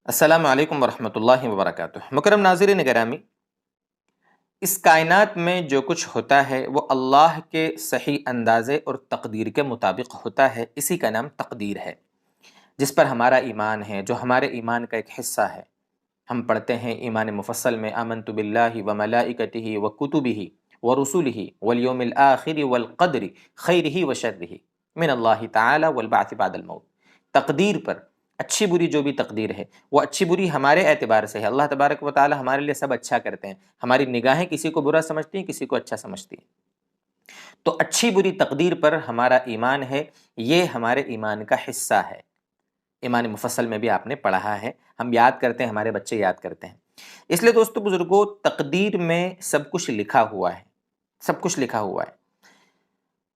السلام علیکم ورحمۃ اللہ وبرکاتہ۔ مکرم ناظرین گرامی، اس کائنات میں جو کچھ ہوتا ہے وہ اللہ کے صحیح اندازے اور تقدیر کے مطابق ہوتا ہے، اسی کا نام تقدیر ہے، جس پر ہمارا ایمان ہے، جو ہمارے ایمان کا ایک حصہ ہے۔ ہم پڑھتے ہیں ایمان مفصل میں آمنت باللہ وملائکتہ وکتبہ ورسلہ والیوم الآخر والقدر خیرہ وشرہ من اللہ تعالی والبعث بعد الموت۔ تقدیر پر، اچھی بری جو بھی تقدیر ہے وہ اچھی بری ہمارے اعتبار سے ہے۔ اللہ تبارک و تعالی ہمارے لیے سب اچھا کرتے ہیں، ہماری نگاہیں کسی کو برا سمجھتی ہیں، کسی کو اچھا سمجھتی ہیں۔ تو اچھی بری تقدیر پر ہمارا ایمان ہے، یہ ہمارے ایمان کا حصہ ہے۔ ایمان مفصل میں بھی آپ نے پڑھا ہے، ہم یاد کرتے ہیں، ہمارے بچے یاد کرتے ہیں۔ اس لیے دوستو بزرگوں، تقدیر میں سب کچھ لکھا ہوا ہے، سب کچھ لکھا ہوا ہے۔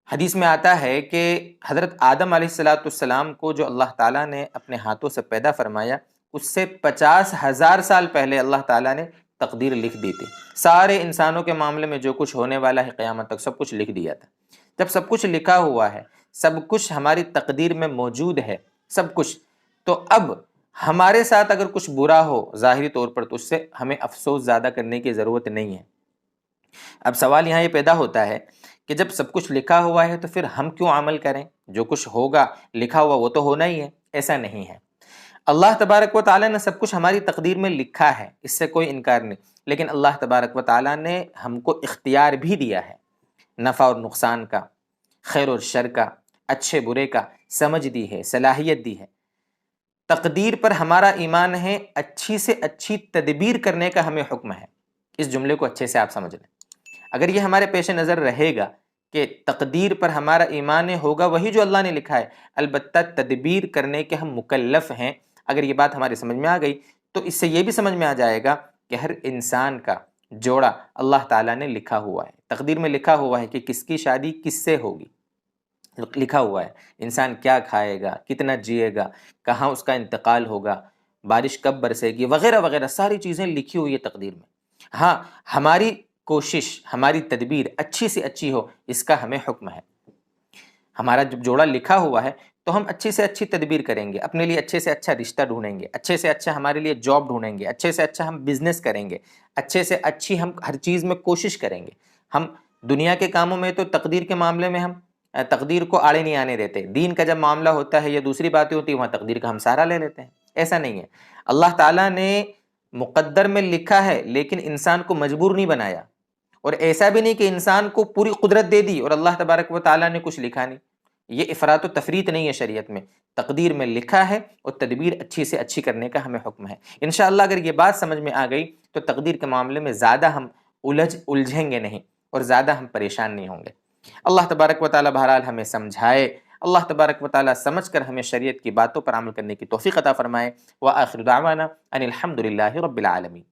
حدیث میں آتا ہے کہ حضرت آدم علیہ السلام کو جو اللہ تعالیٰ نے اپنے ہاتھوں سے پیدا فرمایا، اس سے 50,000 سال پہلے اللہ تعالیٰ نے تقدیر لکھ دی تھی۔ سارے انسانوں کے معاملے میں جو کچھ ہونے والا ہے قیامت تک سب کچھ لکھ دیا تھا۔ جب سب کچھ لکھا ہوا ہے، سب کچھ ہماری تقدیر میں موجود ہے، سب کچھ، تو اب ہمارے ساتھ اگر کچھ برا ہو ظاہری طور پر تو اس سے ہمیں افسوس زیادہ کرنے کی ضرورت نہیں ہے۔ اب سوال یہاں یہ پیدا ہوتا ہے کہ جب سب کچھ لکھا ہوا ہے تو پھر ہم کیوں عمل کریں؟ جو کچھ ہوگا لکھا ہوا وہ تو ہونا ہی ہے۔ ایسا نہیں ہے، اللہ تبارک و تعالیٰ نے سب کچھ ہماری تقدیر میں لکھا ہے، اس سے کوئی انکار نہیں، لیکن اللہ تبارک و تعالیٰ نے ہم کو اختیار بھی دیا ہے، نفع اور نقصان کا، خیر اور شر کا، اچھے برے کا، سمجھ دی ہے، صلاحیت دی ہے۔ تقدیر پر ہمارا ایمان ہے، اچھی سے اچھی تدبیر کرنے کا ہمیں حکم ہے۔ اس جملے کو اچھے سے آپ سمجھ لیں، اگر یہ ہمارے پیش نظر رہے گا کہ تقدیر پر ہمارا ایمان ہوگا وہی جو اللہ نے لکھا ہے، البتہ تدبیر کرنے کے ہم مکلف ہیں، اگر یہ بات ہماری سمجھ میں آ گئی تو اس سے یہ بھی سمجھ میں آ جائے گا کہ ہر انسان کا جوڑا اللہ تعالیٰ نے لکھا ہوا ہے، تقدیر میں لکھا ہوا ہے کہ کس کی شادی کس سے ہوگی، لکھا ہوا ہے انسان کیا کھائے گا، کتنا جیے گا، کہاں اس کا انتقال ہوگا، بارش کب برسے گی، وغیرہ وغیرہ ساری چیزیں لکھی ہوئی ہے تقدیر میں۔ ہاں، ہماری کوشش، ہماری تدبیر اچھی سے اچھی ہو، اس کا ہمیں حکم ہے۔ ہمارا جب جوڑا لکھا ہوا ہے تو ہم اچھی سے اچھی تدبیر کریں گے، اپنے لیے اچھے سے اچھا رشتہ ڈھونڈیں گے، اچھے سے اچھا ہمارے لیے جاب ڈھونڈیں گے، اچھے سے اچھا ہم بزنس کریں گے، اچھے سے اچھی ہم ہر چیز میں کوشش کریں گے۔ ہم دنیا کے کاموں میں تو تقدیر کے معاملے میں ہم تقدیر کو آڑے نہیں آنے دیتے، دین کا جب معاملہ ہوتا ہے یا دوسری باتیں ہوتی ہیں وہاں تقدیر کا ہم سہارا لے لیتے ہیں۔ ایسا نہیں ہے، اللہ تعالیٰ نے مقدر میں لکھا ہے لیکن انسان کو مجبور نہیں بنایا، اور ایسا بھی نہیں کہ انسان کو پوری قدرت دے دی اور اللہ تبارک و تعالیٰ نے کچھ لکھا نہیں۔ یہ افراط و تفریط نہیں ہے شریعت میں، تقدیر میں لکھا ہے اور تدبیر اچھی سے اچھی کرنے کا ہمیں حکم ہے۔ انشاءاللہ اگر یہ بات سمجھ میں آ گئی تو تقدیر کے معاملے میں زیادہ ہم الجھیں گے نہیں اور زیادہ ہم پریشان نہیں ہوں گے۔ اللہ تبارک و تعالیٰ بہرحال ہمیں سمجھائے، اللہ تبارک و تعالیٰ سمجھ کر ہمیں شریعت کی باتوں پر عمل کرنے کی توفیق عطا فرمائے۔ وآخر دعوانا ان الحمد للہ رب العالمین۔